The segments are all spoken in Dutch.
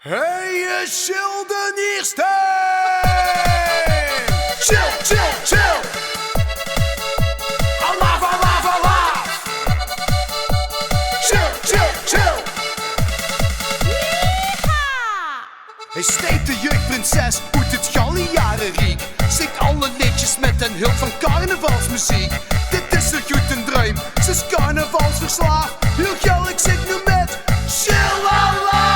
Hey, chill de eerste! Chill, chill, chill! Alaaf, alaaf, alaaf! Chill, chill, chill! Hij steekt de jeugdprinses uit het Galliaren riek. Zingt alle liedjes met een hulp van carnavalsmuziek. Dit is een goede druim, ze is carnavalsverslaafd. Heel Gellik zingt nu met chill alaaf!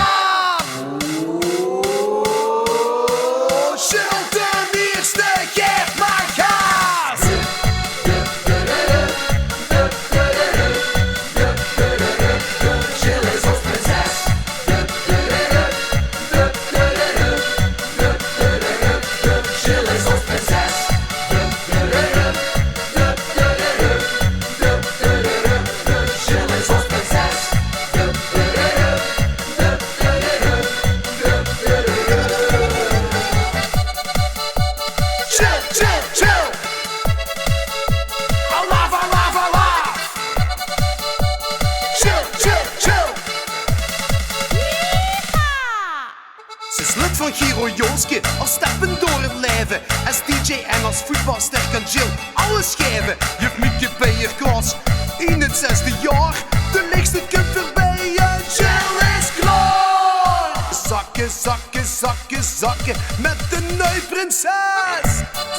Van Giro Jooske, als stappen door het leven. Als DJ en als voetbalster kan Jill alles geven. Juf Mieke bij je klas, in het 6e jaar. De lichtste kunt voorbij en Jill is klaar. Zakken, zakken, zakken, zakken met de nieuwe prinses.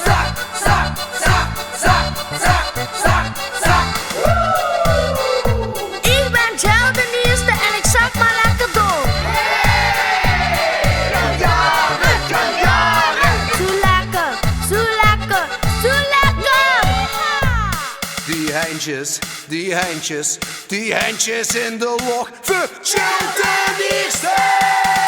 Zak, zak, zak, zak, zak, zak, zak. Ik ben Jill de nieuwste en ik zak maar lekker door. Die heintjes in de log. Voor Jill de eerste!